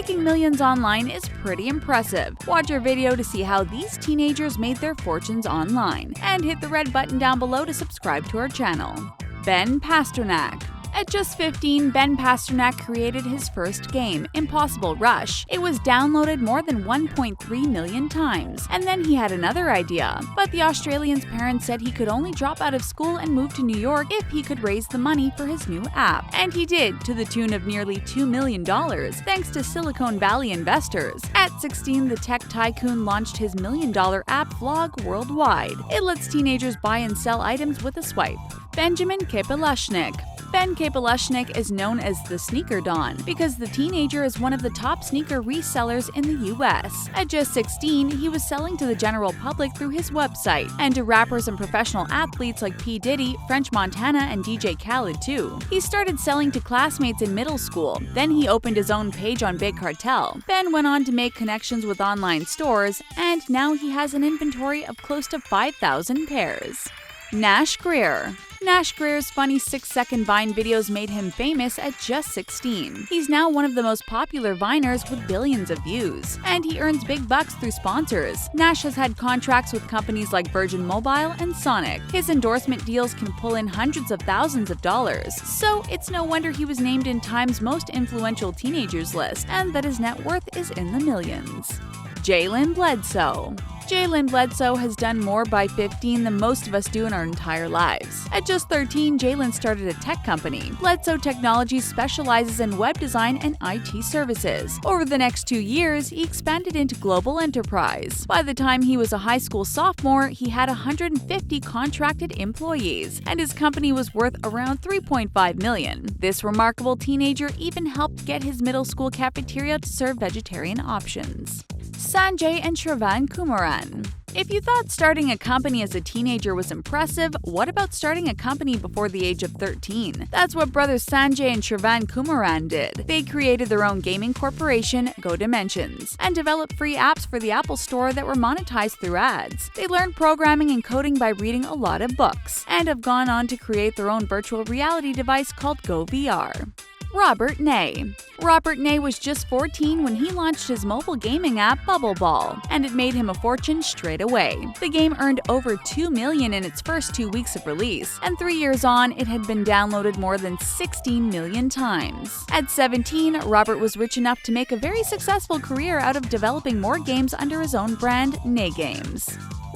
Making millions online is pretty impressive. Watch our video to see how these teenagers made their fortunes online, and hit the red button down below to subscribe to our channel. Ben Pasternak. At just 15, Ben Pasternak created his first game, Impossible Rush. It was downloaded more than 1.3 million times, and then he had another idea. But the Australian's parents said he could only drop out of school and move to New York if he could raise the money for his new app. And he did, to the tune of nearly $2 million, thanks to Silicon Valley investors. At 16, the tech tycoon launched his million-dollar app Vlog worldwide. It lets teenagers buy and sell items with a swipe. Benjamin Kapelushnik. Ben Kapelushnik is known as the Sneaker Don because the teenager is one of the top sneaker resellers in the US. At just 16, he was selling to the general public through his website, and to rappers and professional athletes like P. Diddy, French Montana, and DJ Khaled too. He started selling to classmates in middle school, then he opened his own page on Big Cartel. Ben went on to make connections with online stores, and now he has an inventory of close to 5,000 pairs. Nash Greer. Nash Greer's funny 6-second Vine videos made him famous at just 16. He's now one of the most popular Viners with billions of views, and he earns big bucks through sponsors. Nash has had contracts with companies like Virgin Mobile and Sonic. His endorsement deals can pull in hundreds of thousands of dollars, so it's no wonder he was named in Time's most influential teenagers list, and that his net worth is in the millions. Jalen Bledsoe. Jalen Bledsoe has done more by 15 than most of us do in our entire lives. At just 13, Jalen started a tech company. Bledsoe Technologies specializes in web design and IT services. Over the next 2 years, he expanded into global enterprise. By the time he was a high school sophomore, he had 150 contracted employees, and his company was worth around $3.5 million. This remarkable teenager even helped get his middle school cafeteria to serve vegetarian options. SANJAY and SHRAVAN KUMARAN. If you thought starting a company as a teenager was impressive, what about starting a company before the age of 13? That's what brothers SANJAY and SHRAVAN KUMARAN did. They created their own gaming corporation, Go Dimensions, and developed free apps for the Apple Store that were monetized through ads. They learned programming and coding by reading a lot of books, and have gone on to create their own virtual reality device called Go VR. Robert Ney. Robert Ney was just 14 when he launched his mobile gaming app Bubble Ball, and it made him a fortune straight away. The game earned over $2 million in its first 2 weeks of release, and 3 years on, it had been downloaded more than 16 million times. At 17, Robert was rich enough to make a very successful career out of developing more games under his own brand, Ney Games.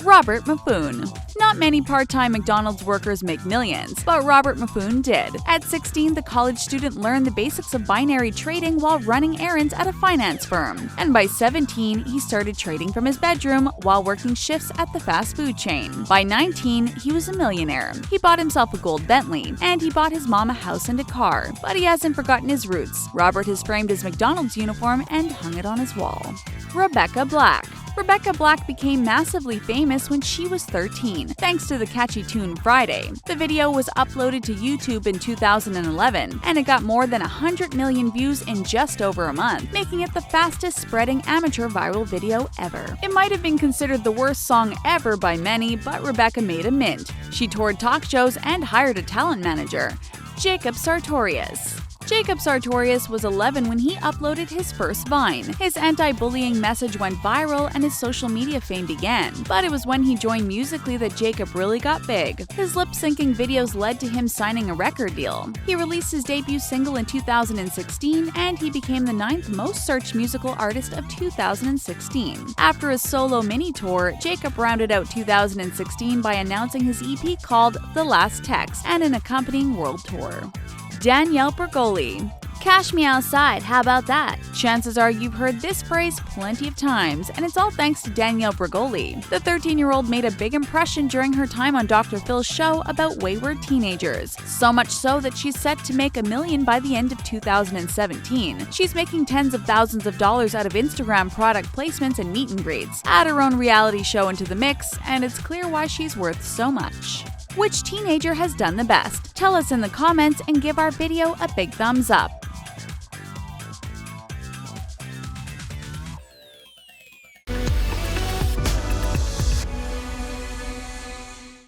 Robert Maffoon. Not many part-time McDonald's workers make millions, but Robert Maffoon did. At 16, the college student learned the basics of binary trading while running errands at a finance firm. And by 17, he started trading from his bedroom while working shifts at the fast food chain. By 19, he was a millionaire. He bought himself a gold Bentley, and he bought his mom a house and a car. But he hasn't forgotten his roots. Robert has framed his McDonald's uniform and hung it on his wall. Rebecca Black. Rebecca Black became massively famous when she was 13, thanks to the catchy tune Friday. The video was uploaded to YouTube in 2011, and it got more than 100 million views in just over a month, making it the fastest-spreading amateur viral video ever. It might have been considered the worst song ever by many, but Rebecca made a mint. She toured talk shows and hired a talent manager, Jacob Sartorius. Jacob Sartorius was 11 when he uploaded his first Vine. His anti-bullying message went viral and his social media fame began. But it was when he joined Musical.ly that Jacob really got big. His lip-syncing videos led to him signing a record deal. He released his debut single in 2016, and he became the 9th most searched musical artist of 2016. After a solo mini-tour, Jacob rounded out 2016 by announcing his EP called The Last Text and an accompanying world tour. Danielle Bregoli. Cash me outside, how about that? Chances are you've heard this phrase plenty of times, and it's all thanks to Danielle Bregoli. The 13-year-old made a big impression during her time on Dr. Phil's show about wayward teenagers, so much so that she's set to make $1 million by the end of 2017. She's making tens of thousands of dollars out of Instagram product placements and meet and greets. Add her own reality show into the mix, and it's clear why she's worth so much. Which teenager has done the best? Tell us in the comments and give our video a big thumbs up.